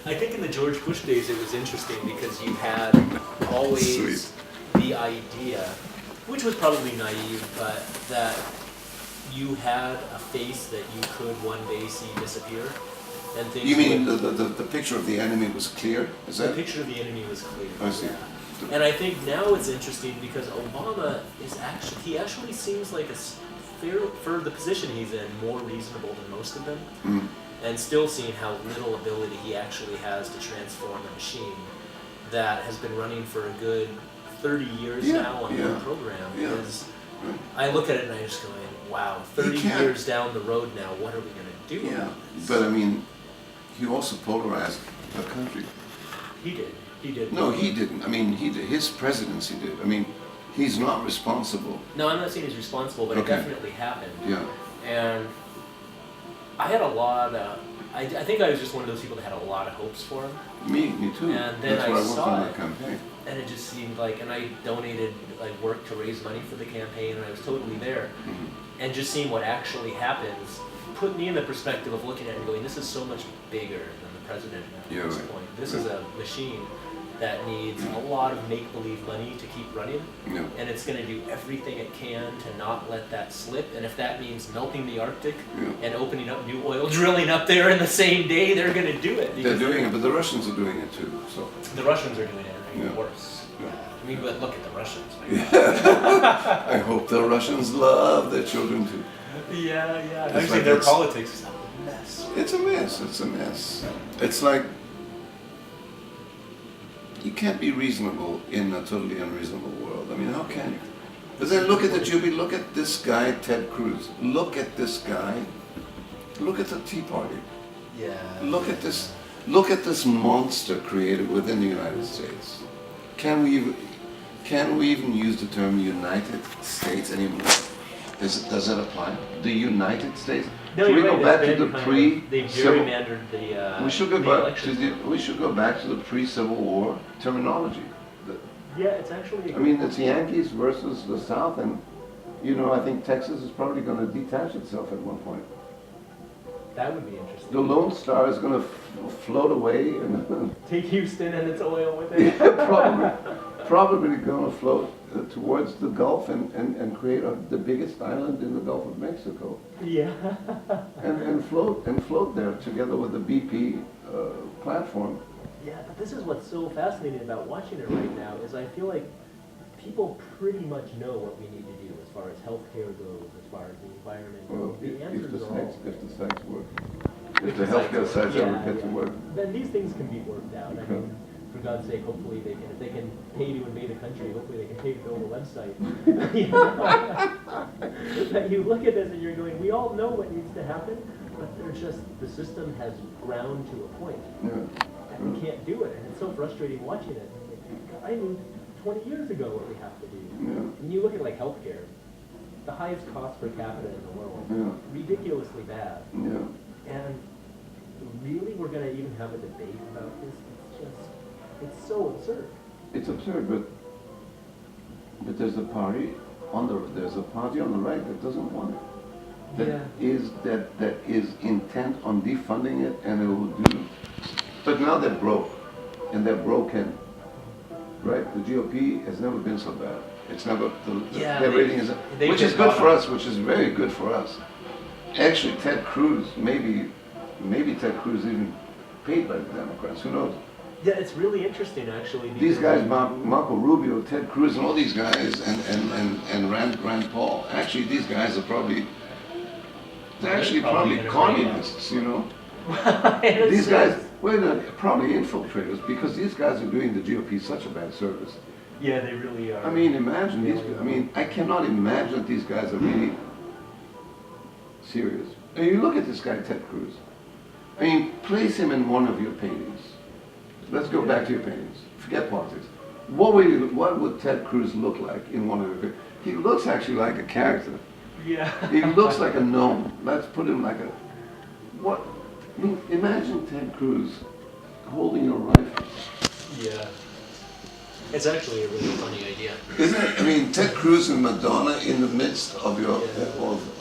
I think in the George Bush days it was interesting because you had always Sweet. the idea, which was probably naive, but that you had a face that you could one day see disappear. And things You mean would- the picture of the enemy was clear? Is the that? picture of the enemy was clear. I see. Yeah. And I think now it's interesting because Obama is he actually seems like for the position he's in, more reasonable than most of them. Mm. And still seeing how little ability he actually has to transform a machine that has been running for a good 30 years now on one program. Is, I look at it and I just going, wow, 30 years down the road now, what are we going to do? Yeah, but I mean, he also polarized the country. He did. He did. No, he didn't. I mean, his presidency did. I mean, he's not responsible. No, I'm not saying he's responsible, but it definitely happened. Yeah. And I had a lot of, I think I was just one of those people that had a lot of hopes for him. Me too. And then That's why I worked saw on it, that campaign. and it just seemed like, and I donated like work to raise money for the campaign, and I was totally there. Mm-hmm. And just seeing what actually happens put me in the perspective of looking at it and going, this is so much bigger than the president at this point. This is a machine that needs a lot of make-believe money to keep running, and it's going to do everything it can to not let that slip. And if that means melting the Arctic and opening up new oil drilling up there in the same day, they're going to do it. They're doing it, but the Russians are doing it too. So the Russians are doing it even worse. I mean, but look at the Russians. I hope the Russians love their children too. Yeah. It's Actually, like their politics is a mess. It's a mess. It's a mess. It's like you can't be reasonable in a totally unreasonable world. I mean, how can you? But then look at the Jubilee. Look at this guy, Ted Cruz. Look at this guy. Look at the Tea Party. Yeah. Look at this. Look at this monster created within the United States. Can we even use the term United States anymore? Does that apply? The United States? No, Should we you're go right, back they've to been the kind of- They pre-civil? gerrymandered the We should go the back elections. to the pre-Civil War terminology. Yeah, it's actually... I mean, it's Yankees versus the South, and I think Texas is probably going to detach itself at one point. That would be interesting. The Lone Star is going to float away, and Take Houston and its oil with it. probably going to float towards the Gulf and create the biggest island in the Gulf of Mexico. Yeah. and float there together with the BP platform. Yeah, but this is what's so fascinating about watching it right now is I feel like people pretty much know what we need to do as far as healthcare goes, as far as the environment Well, goes. The if answers the are all... sites work. If the healthcare sites ever get to work. Then these things can be worked out. I mean, for God's sake, hopefully they can, if they can pay to invade a country, hopefully they can pay to build a website. But you look at this and you're going, we all know what needs to happen, but they're just, the system has ground to a point. And we can't do it, and it's so frustrating watching it. I knew 20 years ago what we have to do. And you look at like healthcare, the highest cost per capita in the world, ridiculously bad. And really, we're going to even have a debate about this? It's so absurd. It's absurd, but there's a party on the right that doesn't want it. That is intent on defunding it, and it will do. But now they're broke, and they're broken. Right? The GOP has never been so bad. It's never their rating is, which is good for us, which is very good for us. Actually, Ted Cruz, maybe Ted Cruz even paid by the Democrats. Who knows? Yeah, it's really interesting actually. These guys, Marco Rubio, Ted Cruz, and all these guys, and Rand Paul. Actually, these guys are probably communists. These guys, they're probably infiltrators because these guys are doing the GOP such a bad service. Yeah, they really are. I mean, imagine these. I mean, I cannot imagine that these guys are really serious. And you look at this guy, Ted Cruz. I mean, place him in one of your paintings. Let's go back to your paintings. Forget politics. What would Ted Cruz look like in one of your paintings? He looks actually like a character. Yeah. He looks like a gnome. Let's put him like a... What? I mean, imagine Ted Cruz holding a rifle. Yeah. It's actually a really funny idea. Isn't it? I mean, Ted Cruz and Madonna in the midst of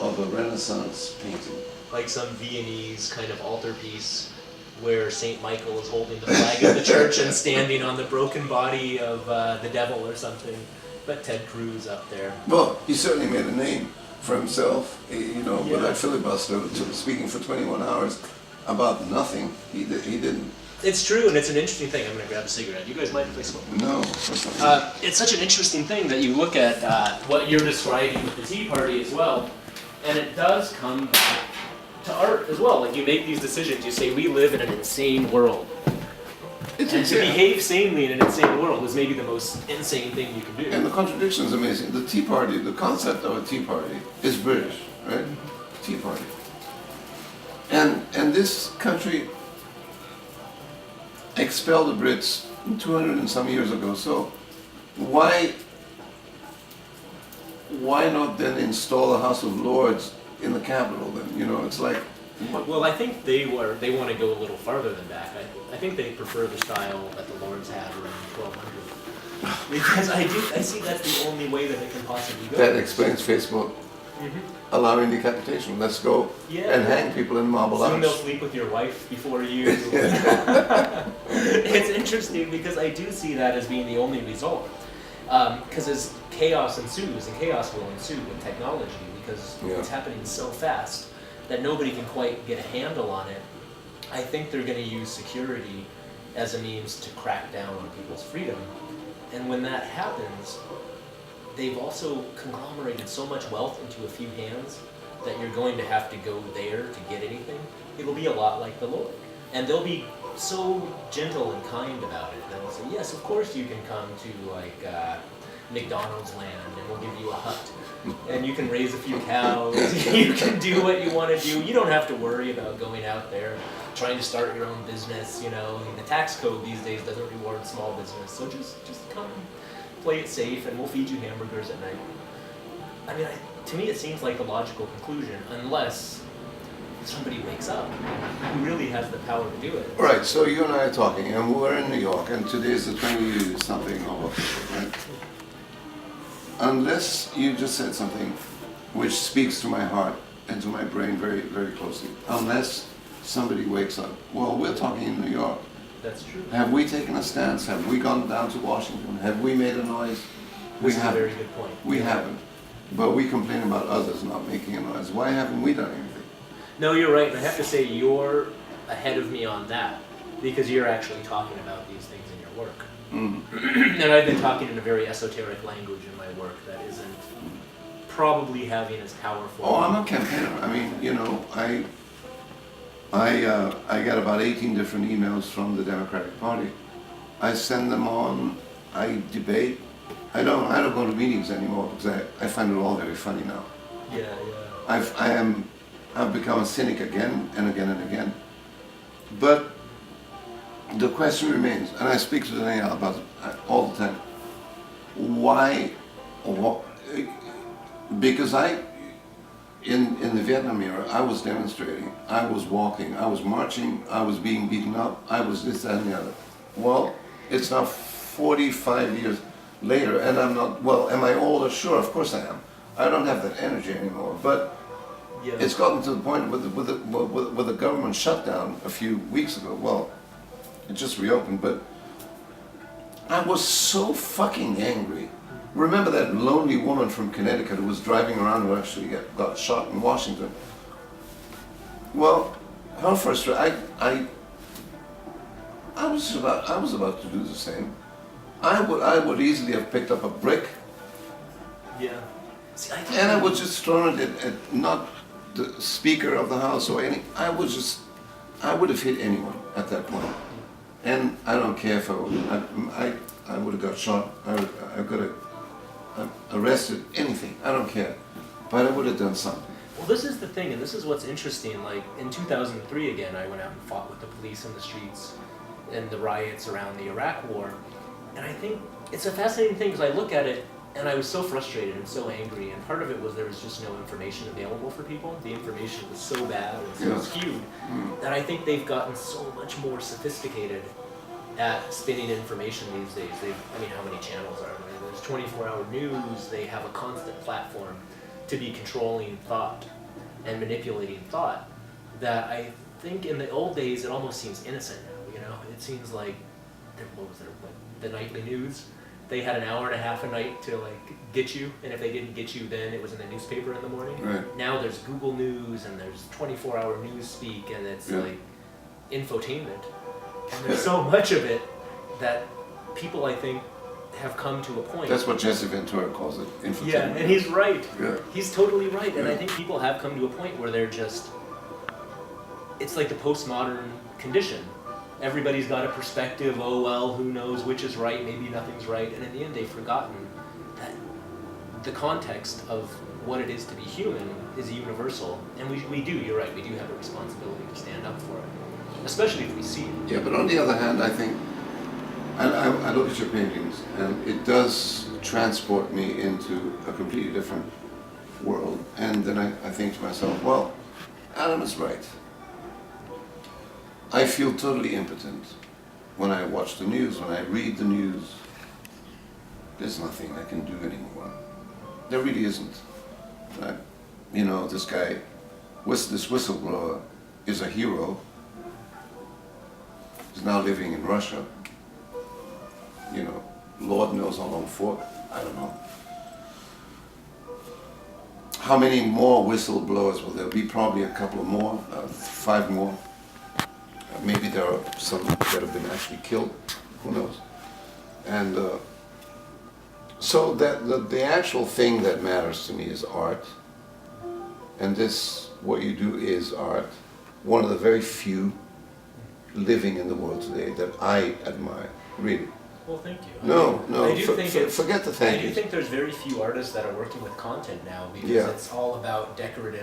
of a Renaissance painting. Like some Viennese kind of altarpiece. where St. Michael is holding the flag of the church and standing on the broken body of the devil or something. But Ted Cruz up there. Well, he certainly made a name for himself, you know, Yeah. with that filibuster, speaking for 21 hours about nothing. He didn't. It's true, and it's an interesting thing. I'm going to grab a cigarette. You guys mind if I smoke? No. It's such an interesting thing that you look at what you're describing with the Tea Party as well, and it does come back to art as well. Like, you make these decisions, you say, we live in an insane world. And to behave sanely in an insane world is maybe the most insane thing you can do. And the contradiction is amazing. The Tea Party, the concept of a Tea Party is British, right? Tea Party. And this country expelled the Brits 200 and some years ago. So why not then install a House of Lords in the capital then? You know, it's like... Well, I think they want to go a little farther than that. I think they prefer the style that the Lords had around 1200. Because I see that's the only way that it can possibly go. That explains Facebook allowing decapitation. Let's go and hang people in Marble Arch. Soon they'll sleep with your wife before you. It's interesting because I do see that as being the only result. Because as chaos ensues, and chaos will ensue with technology, because it's happening so fast that nobody can quite get a handle on it, I think they're going to use security as a means to crack down on people's freedom. And when that happens, they've also conglomerated so much wealth into a few hands that you're going to have to go there to get anything. It'll be a lot like the Lord. And they'll be so gentle and kind about it. They'll say, yes, of course you can come to like McDonald's land and we'll give you a hut. And you can raise a few cows, you can do what you want to do. You don't have to worry about going out there trying to start your own business, you know. I mean, the tax code these days doesn't reward small business, so just come, play it safe, and we'll feed you hamburgers at night. I mean, to me it seems like a logical conclusion, unless somebody wakes up who really has the power to do it. All right, so you and I are talking, and we're in New York, and today is the 20 something of, right? Unless you just said something which speaks to my heart and to my brain very, very closely. Unless somebody wakes up. Well, we're talking in New York. That's true. Have we taken a stance? Have we gone down to Washington? Have we made a noise? This is a very good point. We haven't. But we complain about others not making a noise. Why haven't we done anything? No, you're right, and I have to say you're ahead of me on that, because you're actually talking about these things in your work. And I've been talking in a very esoteric language in my work that isn't probably having as powerful... Oh, I'm a campaigner. I mean, you know, I got about 18 different emails from the Democratic Party. I send them on, I debate. I don't go to meetings anymore because I find it all very funny now. Yeah. I've become a cynic again and again and again. But the question remains, and I speak to Danielle about it all the time. Why? Because in the Vietnam era, I was demonstrating, I was walking, I was marching, I was being beaten up, I was this, that, and the other. Well, it's now 45 years later, and I'm not, well, am I older? Sure, of course I am. I don't have that energy anymore, but it's gotten to the point with the government shutdown a few weeks ago. Well, it just reopened, but I was so fucking angry. Remember that lonely woman from Connecticut who was driving around who actually got shot in Washington? Well, her first, I was about to do the same. I would easily have picked up a brick. Yeah. See, and I would just thrown it at not the Speaker of the House or any. I would have hit anyone at that point. And I don't care if I would have got shot. I could have arrested, anything. I don't care. But I would have done something. Well, this is the thing, and this is what's interesting. Like, in 2003, again, I went out and fought with the police in the streets and the riots around the Iraq War. And I think it's a fascinating thing because I look at it and I was so frustrated and so angry. And part of it was there was just no information available for people. The information was so bad and so skewed that I think they've gotten so much more sophisticated at spinning information these days. I mean, how many channels are there? There's 24-hour news. They have a constant platform to be controlling thought and manipulating thought that I think in the old days it almost seems innocent now, you know? It seems like, what was it, like the nightly news? They had an hour and a half a night to like get you, and if they didn't get you then it was in the newspaper in the morning. Right. Now there's Google News and there's 24-hour news speak, and it's like infotainment. And there's so much of it that people, I think, have come to a point. That's what Jesse Ventura calls it, infotainment. Yeah, and he's right. Yeah. He's totally right. And I think people have come to a point where they're just, it's like the postmodern condition. Everybody's got a perspective, oh well, who knows which is right, maybe nothing's right. And in the end, they've forgotten that the context of what it is to be human is universal. And we do, you're right, we do have a responsibility to stand up for it. Especially if we see it. Yeah, but on the other hand, I think, I look at your paintings, and it does transport me into a completely different world. And then I think to myself, well, Adam is right. I feel totally impotent when I watch the news, when I read the news. There's nothing I can do anymore. There really isn't. You know, this guy, this whistleblower is a hero. He's now living in Russia. You know, Lord knows how long for. I don't know. How many more whistleblowers will there be? Probably a couple of more, 5 more. Maybe there are some that have been actually killed. Who knows? And so that the actual thing that matters to me is art. And this, what you do is art. One of the very few living in the world today that I admire, really. Well, thank you. No, I do think forget the thank I do yous. think there's very few artists that are working with content now because Yeah. it's all about decorative